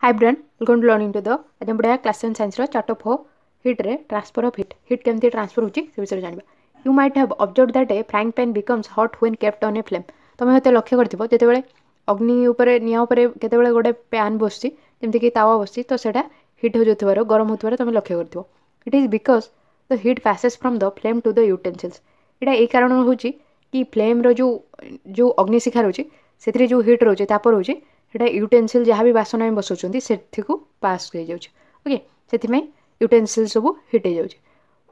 Hi Brian, welcome to learning to the आज हम पढ़ा क्लास 7 साइंस रो चार्ट ऑफ हीट रे ट्रांसफर ऑफ हीट केमती ट्रांसफर होची से विषय जानबा। You might have observed that a frying pan becomes hot when kept on a flame. तमे हते लक्ष्य करथिबो जेतेबेले अग्नि ऊपर निया ऊपर केतेबेले गोटे पैन बसची जेमति कि तावा बसची तो सेटा हीट हो जथवारो गरम होतवारो तमे लक्ष्य करथिबो। It is because the heat passes from the flame to the utensils. एटा ए कारण होची कि फ्लेम रो जो अग्निशिखा रोची सेतरे जो हीट रोचे ताप रोचे सेटा यूटेंसिल जहाँ भी बासन में बसौं से पास हो जाए ओके से यूटेंसिल सब हिट हो जाए।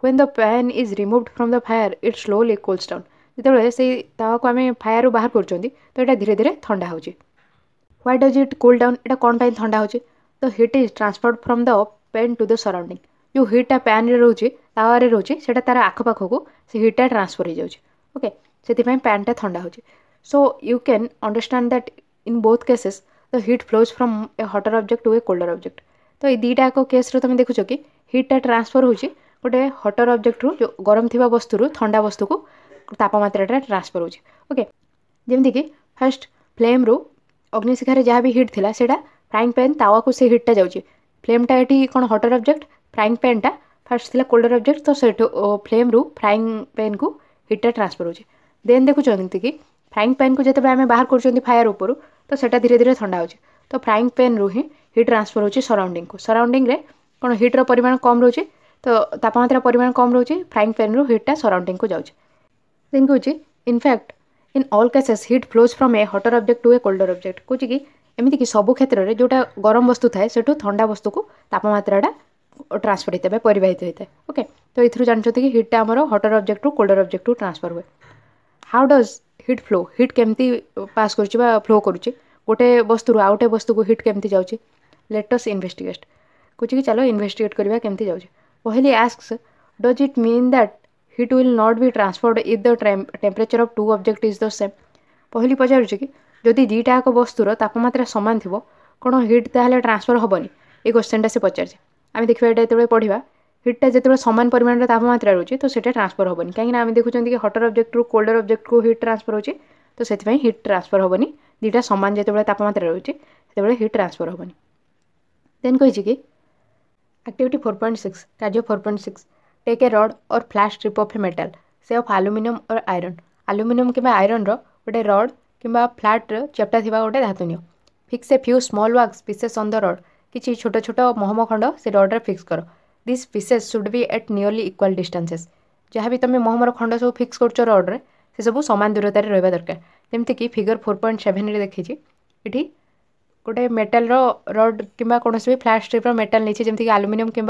When the pan is removed from the fire it slowly cools down. जिते से तावा को आम फायर रू बाहर कर तो यहाँ धीरे धीरे ठंडा हो। Why does it cool down एटा कौन पाई ठंडा हो the heat is transferred from the pan to the surrounding. जो हीटा पैन रे रोचे तावा रे रोचे सेटा तार आखपाख को से हीटा ट्रांसफर हो जाए ओके से पैन टा ठंडा हो। So you can understand that in both cases the heat flows from a hotter object to a colder object. तो ये दुईटा एक केस तुम देखुच कि हीटा ट्रांसफर हो गोटे हटर ऑब्जेक्ट रू जो गरम थी वस्तु रू ठंडा वस्तु को तापमात्रा ट्रांसफर हो ओके जमती कि फास्ट फ्लेम रू अग्निशिखार जहाँ भी हीट थिला सेटा फ्राइंग पैन तावा को से हीटा जाऊँगी। फ्लेमटा ये कौन हटर ऑब्जेक्ट फ्राइंग पैनटा फास्ट थिला कोल्डर ऑब्जेक्ट तो से फ्लेम रू फ्राइंग पैन को हीटा ट्रांसफर हो। देन देखुं कि फ्राइंग पैन को जिते आम बाहर कर फायर ऊपर तो सेटा धीरे धीरे ठंडा हो। तो फ्राइंग पैन रू ही हीट ट्रांसफर हो सराउंडिंग को। सराउंडिंग रे कौन हीट्र परिमाण कम रोचे तो तापमात्रा परिमाण कम रोचे फ्राइंग पैन रू हीटा सराउंडिंग को जाऊँगी। देन कहूँ in fact in all cases heat flows from a hotter object to a colder object. कहूँ कि एमती कि सब क्षेत्र में जोटा गरम वस्तु थाए से ठंडा वस्तु को तापमात्रा ट्रांसफर होता है परिवाहित होता है ओके। तो ये जानते कि हीटा आमर hotter object to colder object to transfer हुए। How does heat flow heat केमती पास कर फ्लो करुचे गोटे वस्तु आउ गोटे वस्तु को हीट केमती जाऊँगी। Let us investigate. कुछ कि चलो इन्वेस्टिगेट करवा केमती जाऊँगी। पहले asks does it mean that heat will not be transferred if the temperature of two object is the same. पहली पचार कि जदि दुईटा एक वस्तुर तापमात्रा सामान थी कौन हीट ताहले ट्रांसफर हेनी ये क्वेश्चन से पचार आम देखा यहाँ जो पढ़ा हीटा जो सामान परिमाण तापमात्रा रोचे तो सीटा ट्रांसफर हेनी कहीं आम देखुं कि हटर ऑब्जेक्ट रू कोल्डर ऑब्जेक्ट को हीट ट्रांसफर हो तो से हीट ट्रांसफर हेनी दुईटा सामान जो तापमात्रा रोचे से हीट ट्रांसफर हेनी। देन कही कि एक्टिविटी 4.6 कार्य 4.6 take a rod or flat strip of a metal say of aluminium or iron. Aluminium कि आयरन रोटे रड कि फ्लैट चेप्टा थी गोटे धातु नियो। Fix a few small wax pieces on the rod किसी छोट छोट महम खंड से रड रे फिक्स कर। This pieces should be at nearly equal distances. जहाँ भी तुम महमर खंड सब फिक्स कर रड रे से सब सामान दूरतार रहा दरकार। जमती कि फिगर 4.7 देखी ये गोटे मेटाल रड कि कौन भी फ्लैट स्ट्रिप मेटाल नहीं जमीक एल्युमिनियम कि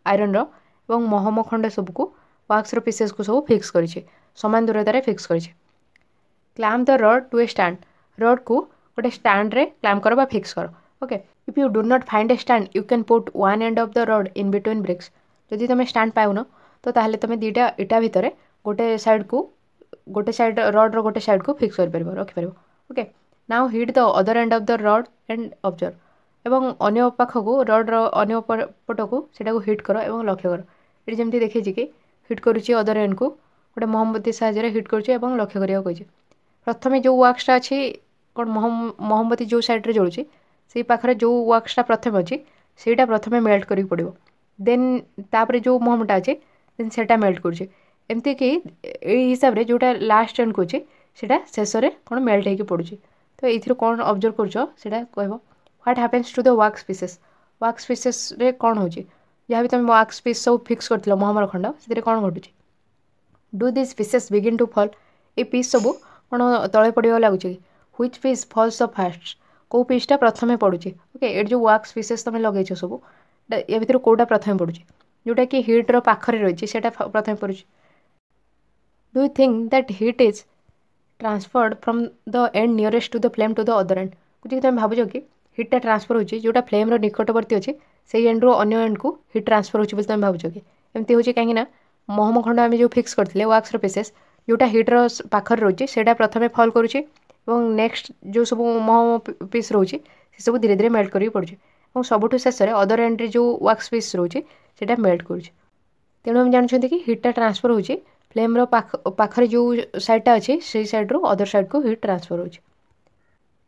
आयरन और महम खंड सबको वाक्स पीसेस को सब फिक्स कर सामान दूरतार फिक्स कर। Clamp the rod to a stand rod को गोटे स्टैंड रे क्लैम्प कर फिक्स कर okay. If you do not find a stand you can put one end of the rod in between bricks. जदि तुम स्टैंड पाउन तो ताहले तुम दुईटा इटा भितर गोटे साइड को गोटे साइड रड रोटे साइड को फिक्स कर रखिपर okay. Now heat the other end of the rod and observe एवं अन्य पाख को रड अन्य पट को सेटा हिट कर और लक्ष्य कर। ये जमी देखी कि हिट करुच्ची अदर एंड को गोटे मोमबत्ती साहाय्य हिट कर लक्ष्य करा कही। प्रथम जो वाक्सटा अच्छी कौन मोमबत्ती जो साइड जलूँ से पाखे जो वाक्सटा प्रथम अच्छी से प्रथम मेल्ट कर पड़ो। देन तापर जो मोहमटा अच्छे देन से मेल्ट करमती कि हिसाब से जोटा लास्ट एंड को अच्छे से शेष में कौन मेल्ट हो पड़ू। तो ये कौन ऑब्जर्व कर कह what happens to the wax pieces रे कौन हो जहाँ भी तुम वाक्स पीस सब फिक्स कर महमर खंड से कौन घटू। Do this pieces begin to fall ये पीस सब कौन तले पड़ा लगुच। Which piece falls the first कौ पीसटा प्रथम पड़ू ओके। ये जो वाक्स पीसेस तुम लगे सब या भर कौटा प्रथम पड़ू जोटा कि हिट्र पाखरे रही है प्रथम पड़ू। Do you think that heat is transferred from the end nearest to the flame to the other end. कुछ तुम भावुच कि हिट्टा ट्रांसफर हो जोटा फ्लेम निकटवर्ती अच्छे से एंड रू अन्य एंड को हिट ट्रांसफर हो तुम भावुच कि एमती हो कहीं महम खंड आम जो फिक्स करते वाक्स पीसेस जोटा हिट्र पाखर रही है प्रथम फॉल करुचे नेक्स्ट जो सब महम पीस रोचे से सब धीरे धीरे मेल्ट कर पड़े और सबुठ शेष में अदर एंड रे जो वाक्स पीस रोचे से मेल्ट करुचे। तेणु आम जानते कि हिट्टा ट्रांसफर हो फ्लेम पाखरे जो साइडटा अच्छे से साइड रू अदर साइड को हिट ट्रांसफर हो।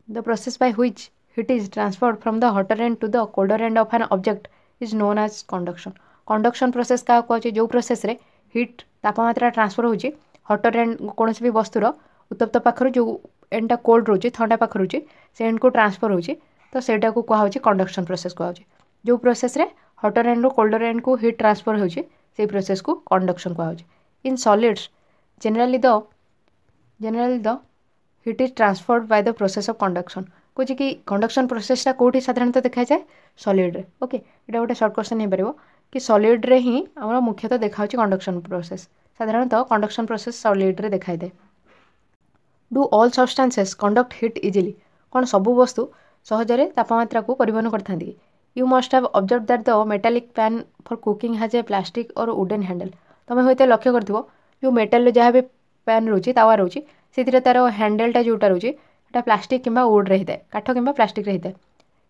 The process by which heat is transferred from the hotter end to the colder end of an object is known as conduction. Conduction process क्या कहूँ जो प्रोसेस रे हीट तापमात्रा ट्रांसफर होची हटर and कौन भी वस्तुर उत्तप्त पाखर जो एंडटा कोल्ड रोचे थंडा पाखर रोचे से एंड को ट्रांसफर होची तो सेटा को कहुच्छे कंडक्शन प्रोसेस कहूँ जो प्रोसेस रे हटर एंड रू कोल्डर एंड को हीट ट्रांसफर होची से प्रोसेस को कंडक्शन कहूँ in solids generally the heat is transferred by the process of conduction कौच कि कंडक्शन प्रोसेसटा कौटी साधारणतः देखा जाए सॉलिड रे ओके एटा गोटे शॉर्ट क्वेश्चन हो पारिबो कि सॉलिड रे ही हमर मुख्यतः देखा कंडक्शन प्रोसेस साधारणतः कंडक्शन प्रोसेस सॉलिड रे देखाई दे do all substances conduct heat easily कौन सबू वस्तु सहजरे तापमात्रा को परिवहन करथांती you must have observe that the metallic pan for cooking has a plastic or wooden handle तुम होते लक्ष्य करथिबो जो मेटाल जहाँ भी पैन रोचे तावा रोचे से तार हैंडलटा जोटा रोचे এটা प्लास्टिक किंबा वुड रही है काठ किंबा प्लास्टिक रही है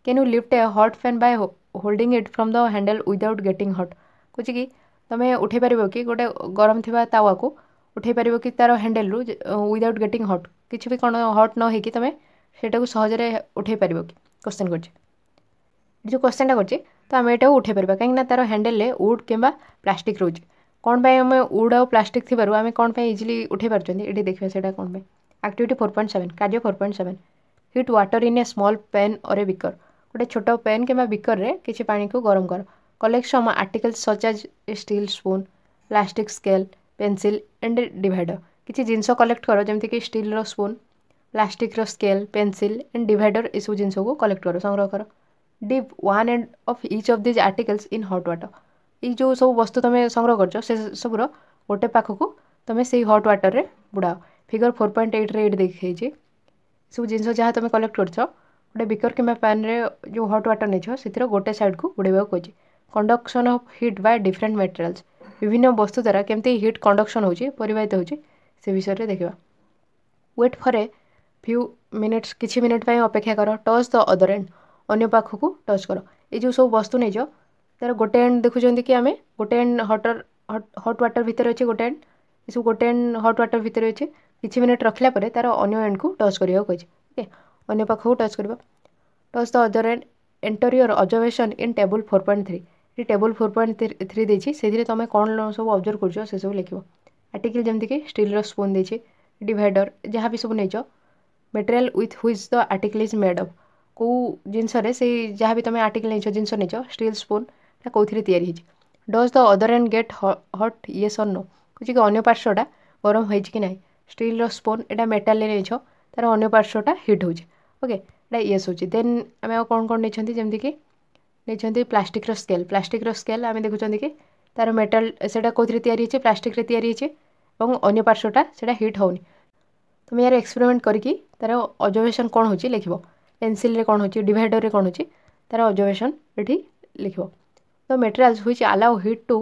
can you lift a hot pan by holding it from the handle without getting hot कौच कि तुम उठे पार कि गोटे गरम थी तावा को उठे पार कि तार हैंडल रु विदाउट गेटिंग हॉट किसी भी कौन हॉट न होगी तुम से सहजरे उठे पार कि क्वेश्चन कर जो क्वेश्चनटा कर तो आम यहाँ उठे पार कहीं तार हैंडल वुड किंबा प्लास्टिक रोचे कौन पाई आम वुड आ प्लास्टिक थी आम कौन इजिली उठे पार्टी ये देखा से कौन पाई एक्टिविटी 4.7 कार्य 4.7 heat water in a small pan or a beaker गोटे छोट पेन कि बिकर रे किसी पानी को गरम कर collect some articles such as a steel spoon plastic scale pencil and divider किसी जिनस कलेक्ट कर जमीक कि steel spoon plastic scale pencil and divider you जिन को कलेक्ट कर संग्रह कर dip one end of each of these articles in hot water ये जो सब वस्तु तुम संग्रह कर सबूर गोटे पाखक तुम से हॉट वाटर रे बुड़ाओ फिगर 4.8 रे देखी सब जिन जहाँ तुम कलेक्ट कर गोटे बिकर कि पैन रे जो हॉट वाटर नहीं से गोटे साइड को बुड़ेबा कहे conduction of heat by different materials विभिन्न वस्तु द्वारा केमती हीट कंडक्शन होची परिवाहित होची से विषय रे देखा wait for a few minutes किछि मिनिट पे अपेक्षा कर टच द अदर एंड अन्य पाख को टच कर ये जो सब वस्तु नहीं तार गोटे एंड देखुं कि आम गोटे एंड हॉट वाटर भितर अच्छे गोटे एंड ये सब गोटे एंड हॉट वाटर भितर अच्छे किछि मिनिट रखला परे तार अन्य एंड को टच करिया कहे ओके अन्य पाख को टच करबा touch the other and enter your observation in table 4.3 ये टेबल 4.3 देछि से तुम कौन सब ऑब्जर्व कर से सब लिखो आर्टिकल जमीक कि स्टील स्पून देछि डिवाइडर जहाँ भी सब नहीं material with which the article is made of कौ जिनस जहाँ भी तुम आर्टिकल नहीं जिनस नहीं स्टील स्पून कौन तैयारी does the other and get hot yes और नो कुछ कि अन्य पार्श्वटा गरम हो कि ना स्टील स्पून एटा मेटाल नहीं तार अन्य पार्श्वटा हिट हो ओके एटा येस हो देन आम कौन कौन नहीं जमीक नहीं प्लास्टिक स्केल आम देखुं कि तार मेटाल से कौन तैयारी प्लास्टिक तैयारी और अन्य पार्श्वटा से हिट होनी तुम यार एक्सपेरिमेंट करके तार ऑब्जर्वेशन कौन हो लिख पेंसिल कौन हो डिवाइडर रे कौन हो तार ऑब्जर्वेशन ये लिख the materials which allow heat to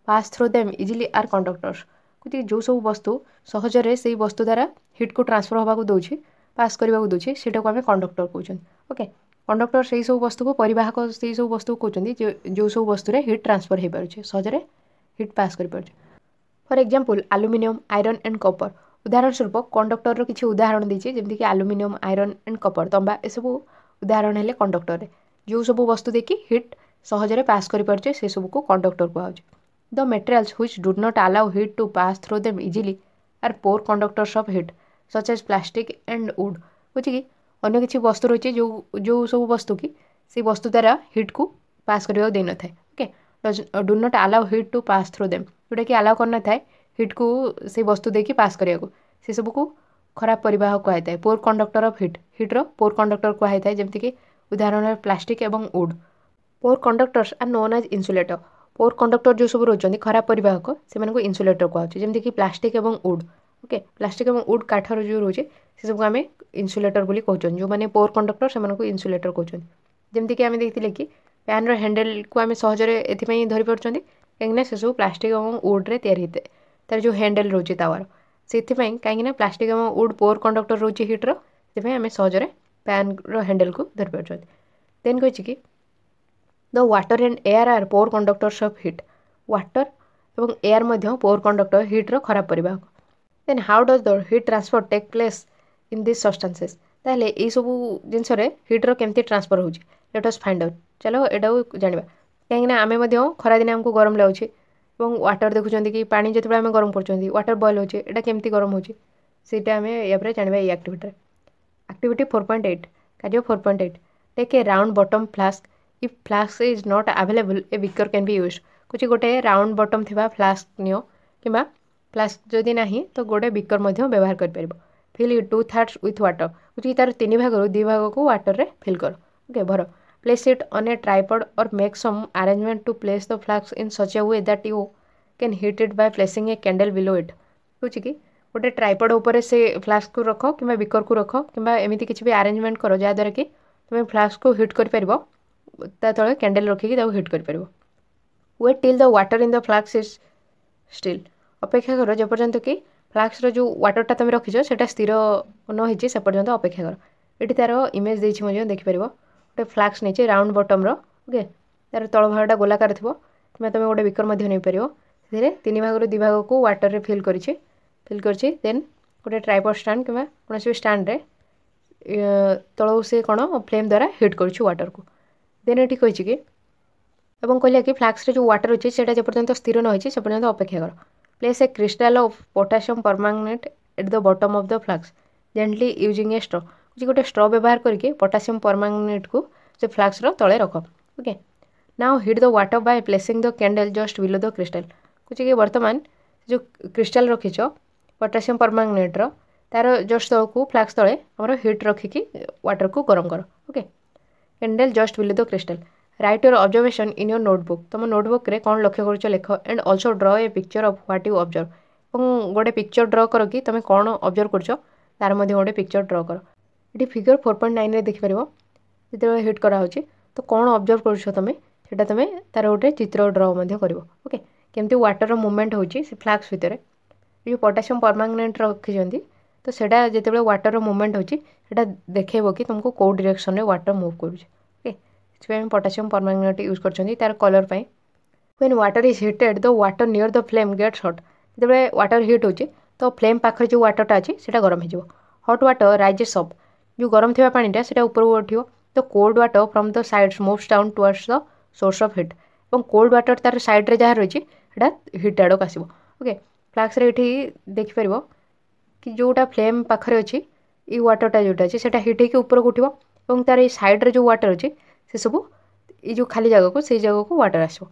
pass through them easily are conductors कि जो सब वस्तु सहजरे से वस्तु द्वारा हिट को ट्रांसफर होगा दूसरी पास करने को दूसरी से आम कंडक्टर कहते ओके कंडक्टर से सब वस्तु को परिवाहक से सब वस्तु कहते जो सब वस्तु हिट ट्रांसफर हो पारे सहजरे हिट पास कर पारे for example aluminium iron and copper उदाहरण स्वरूप कंडक्टर किसी उदाहरण देती जमीक एल्युमिनियम आयरन एंड कॉपर तंबा ये सब उदाहरण है कंडक्टर जो सब वस्तु देखिए हिट सहजरे पास कर पारे से सब को कंडक्टर कहुच्छे the materials which do not allow heat to pass through them easily are poor conductors of heat such as plastic and wood बुझे कि अन्य किसी वस्तु रही जो जो सब वस्तु की से वस्तु द्वारा हिट को पास करने दे न था okay do not allow heat to pass through them जोटा कि अलाउ करना था हिट को से वस्तु देकी पास करने को से सब को खराब परिवाहक कहता है पोर कंडक्टर ऑफ हिट हिट्र पोर कंडक्टर कहता है जमीक उदाहरण प्लास्टिक एवं wood poor conductors are known as insulator poor conductor जो सब रोचंदी खराब परिवाहक से इन्सुलेटर कहते जमीक कि प्लास्टिक एवं वुड ओके प्लास्टिक एवं वुड काठर जो रोचे से सब आम इन्सुलेटर बोली कहते जो मैंने पोर कंडक्टर से इन्सुलेटर कहते जमीक आम देखते कि पैन हैंडल को आम सहजरे एथि धरी पार्टी कहीं से सब प्लास्टिक और वुड्रे तैयारी तार जो हैंडल रोचे तावार से कहीं प्लास्टिक और वुड पोर कंडक्टर रोचे हिट्र से आम सहजरे पैन हैंडल को धरी पार्टी देन कही कि the water and air are poor conductors of heat water और एयर पोर कंडक्टर हिट्र खराब परिवाहक then how does the heat transfer take place in this substances ताहले ये सब जिनस हिट्र केमती ट्रांसफर होची लेट अस फाइंड आउट चलो एटा जानिबा कहीं आमे मध्य खरा दिन हमको गरम लागुची और वाटर देखुं कि पानी जो आम गरम कर वाटर बॉयल होचे एटा केमती गरम होची सेटा आमे या जानिबा ये एक्टिविटी एक्टिविटी 4.8 कार्य 4.8 take a round bottom flask if flask is not available a beaker can be use कुछ गोटे राउंड बॉटम थिबा फ्लास्क नियो किंबा फ्लास्क जदि नाही तो गोटे बिकर मध्य व्यवहार कर परिबो फिल इट 2/3 विथ वाटर कुछ तार 3 भाग 2 भाग को वाटर रे फिल कर ओके भर place it on a tripod और make some arrangement to place the flask in such a way that you can heat it by placing a candle below it कुछ कि गोटे ट्राइपॉड ऊपर से flask को रख कि बिकर को रख कि एमती किसी भी अरेंजमेंट कर जहाँद्वारा कि तुम फ्लास्क को हिट कर पार तले कैंडल रखिकी हिट कर पार wait till the water in the flask is still अपेक्षा कर जेपर्यंत कि फ्लास्क जो वाटरटा तुम रखीच से स्थिर न होती से पर्यंत अपेक्षा कर ये तार इमेज देखिए देखिपर गोटे फ्लास्क नहीं राउंड बटम्र ओके तार तल भागटा गोलाकार थो कि तुम गोटे बिकर नहीं पार से 3 भाग 2 भाग को वाटर रे फिल कर देन गोटे ट्राइपॉड स्टैंड कि कौन भी स्टैंड रे तलू से कौन फ्लेम द्वारा हिट करुच्छू वाटर को देन ये कही कि कहला कि फ्लास्क जो वाटर अच्छे से जेपर्यंत स्थिर न होती से पर्यंत अपेक्षा कर place a crystal of potassium permanganate at the bottom of the flask gently using a straw कुछ गोटे स्ट्रॉ व्यवहार करके पोटासियम परमांगनेट को से फ्लास्क तले रख okay now heat the water by placing the candle just below the crystal कुछ कि वर्तमान जो क्रिस्टाल रखीच पोटासियम परमांगनेट तार जस्ट तल को फ्लास्क तले आम हिट रखिकी वाटर को गरम कर okay candle just below the crystal write your observation in your notebook तुम नोटबुक रे कौन लक्ष्य कर लिख and also draw a picture of what you observe और गोटे पिक्चर ड्र कर कि तुम कौन ऑब्जर्व कर तार गोटे पिक्चर ड्र कर ये फिगर 4.9 देखिपर जो हिट कराऊँ तो कौन ऑब्जर्व कर तुम से तुम तार गोटे चित्र ड्र कर ओके केमती वाटर मुवमेंट होची से फ्लास्क भितर जो पोटासियम परमांगनेट रखी तो सेटा जिते वाटर मुवमेंट होची सेटा देखेब कि तुमको कौ डायरेक्शन में वाटर मूव करुचे पोटासियम परमांगनेट यूज कर कलर पाई when water is heated the water near the flame gets hot जो वाटर हिट होची तो फ्लेम पाखे जो वाटरटा अच्छी से गरम हो हॉट वाटर राइजेस अप जो गरम थी पानीटा से ऊपर को उठो तो cold water from the sides moves down towards the source of hit और कोल्ड वाटर तार साइड रे जहाँ रही हिट आड़क आसो ओके फ्लास्क ये देखिपर कि जोटा फ्लेम पाखे अच्छी ये वाटरटा जोटा अच्छी से हिट होकर ऊपर को उठो और तार ये साइड्रे जो वाटर अच्छी से सब ये जो खाली जगह को से जगह को वाटर आसो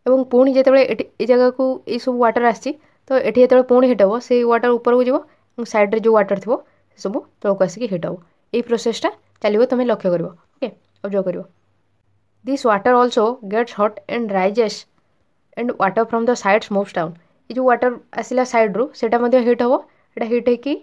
और पुणी जो ये जगह को ये सब वाटर आसी तो ये जो पुणी हिट हम से वाटर ऊपर को जीव साइड्रे जो वाटर थो से सब तौक आसिक हिट हम ये प्रोसेसटा चलो तुम लक्ष्य कर ओके ऑब्जर्व कर this water also gets hot and rises and water from the sides moves down ये जो वाटर आसला साइड्रु सेटा हिट हम एटा हिट होकर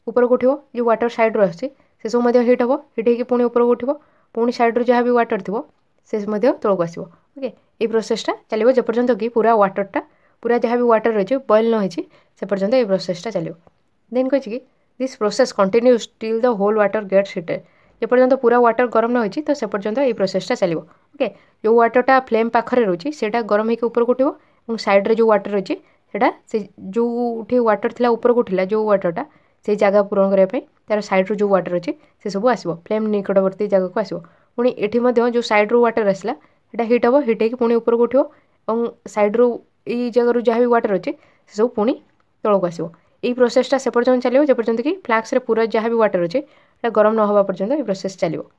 ऊपर को उठो जो वाटर साइड्रु आसे सब हिट हम हिट होकर पुणी ऊपर को उठो पुणी साइड्रु जहाँ भी वाटर थो से तौक आसो ओके ये प्रोसेसटा चलो जेपर्यंत कि पूरा वाटरटा पूरा जहाँ भी वाटर रही बॉयल न होती से पर्यंत ये प्रोसेसटा चलो देन कही कि this process continues till the whole water gets heated जेपर्यंत पूरा वाटर गरम न होती तो से पर्यंत ये प्रोसेसटा चलो ओके जो वाटरटा फ्लेम पाखे रोचे से गरम होकर ऊपर को उठो और साइड्रे जो वाटर रही से जो वाटर थिला ऊपर को उठिला जो वाटरटा से जगह पूरण करने तार साइड्रु जो वाटर अच्छे से सब आसो फ्लेम निकटवर्ती जगह को आसो पुणी ये जो साइड्रु वाटर आसला ये हिट हम हिट होकर पुणी ऊपर को उठो और साइड्रु ये जगह जहाँ भी वाटर अच्छे से सब पुणी तौक आसो ये प्रोसेसटा से पर्यंत चलो जेपर्यंत कि फ्लास्क पूरा जहाँ भी वाटर अच्छे गरम न होगा पर्यंत ये प्रोसेस चलो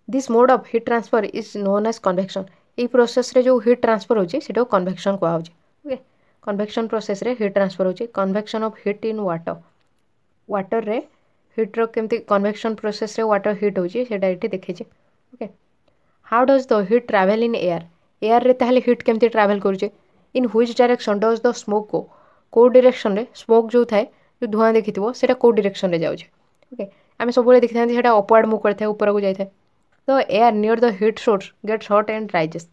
this mode of heat transfer is known as convection ये प्रोसेस रे जो हीट ट्रांसफर होची सेटा कन्वेक्शन कहूँ ओके कन्वेक्शन प्रोसेस रे हीट ट्रांसफर होची convection of heat in water water रे हीट्र केमती कन्वेक्शन प्रोसेस रे वाटर हीट होची सेटा ये देखी okay how does the heat travel in air air रे ताहले हीट केमती ट्रैवल करुचे in which direction does the smoke गो को डायरेक्शन रे स्मोक जो थाए जो धुआं देखी सेटा को डायरेक्शन रे जाउचे ओके आम सब देखी था अपवार्ड मुव करता है ऊपर को जाए तो air near the heat source gets hot and rises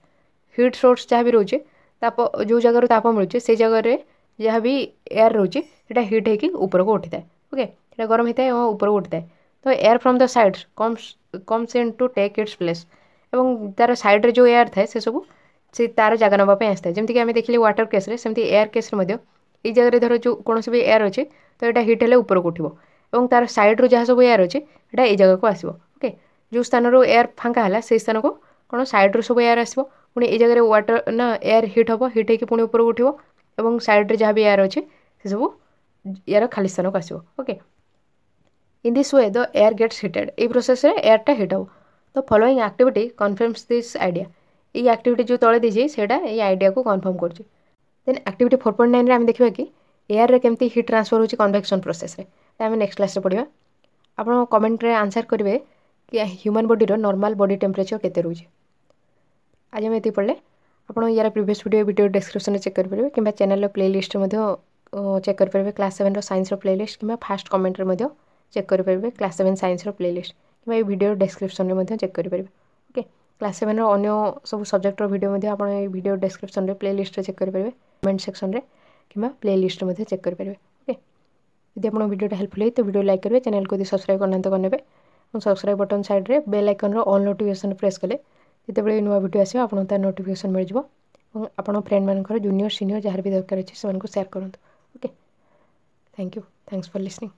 heat source जहाँ भी रोचे ताप जो जगह ताप मिलूचे से जगह जहाँ भी एयर रोचे हिट होकर ऊपर को उठी था ओके गरम होता है और ऊपर को उठी था तो air from the sides comes in to take its place और तार साइड्रे जो एयर थाए से सब से तार जगह नापी आसता है जमीक आम देखिए वाटर केस सेमती एयर केस ये जगह धर जो कौन भी एयर अच्छे तो यहाँ हिट हेल्ले ऊपर को उठो और तार साइड्रु जहाँ सब एयर अच्छे यहाँ ये जगह को आसो ओके जो स्थान एयर फाँका है से स्थान को कौन साइड्रु सब एयर आसो पुणी ये जगह वाटर ना एयर हिट हम हिट होकर पुणी ऊपर उठो और साइड्रे जहाँ भी एयर अच्छे से सब यार खाली स्थान को आसो okay in this way the air gets heated ये प्रोसेस एयरटा हिट हम तो following activity confirms this idea ये एक्टिविटी जो तले दीजिए से आइडिया को कन्फर्म कर देन एक्टिविटी 4.9 आम देखा कि एयर रे केमती हिट ट्रांसफर होची कन्वेक्शन प्रोसेस रे आम नेक्स्ट क्लास पढ़ा आप कमेंट रे आंसर करेंगे कि human body normal body temperature केते रोचे आज आम ये पढ़ले आप यार प्रीवियस वीडियो डिस्क्रिप्शन में चेक करेंगे कि चैनल प्लेलिस्ट चेक करेंगे क्लास 7 साइंस प्लेलिस्ट कि फास्ट कमेंट चेक करेंगे क्लास 7 साइंस प्लेलिस्ट कि वीडियो डिस्क्रिप्शन में चेक करेंगे ओके क्लास 7 अन्य सब सब्जेक्ट वीडियो आप वीडियो डिस्क्रिप्शन प्लेलिस्ट चेक करेंगे कमेंट सेक्शन में कि प्लेलिस्ट चेक करेंगे ओके यदि आप वीडियो हेल्पफुल है तो वीडियो लाइक करेंगे चैनल को यदि सब्सक्राइब करना तो करने और सब्सक्राइब बटन साइड रे bell icon all notification press कले जिते नुआ वीडियो आसो आपको तार नोटिफिकेशन मिल जाए और आप फ्रेंड मान जूनियर सीनियर जहाँ भी दरकार अच्छे से सेयार करूँ okay thank you thanks for listening.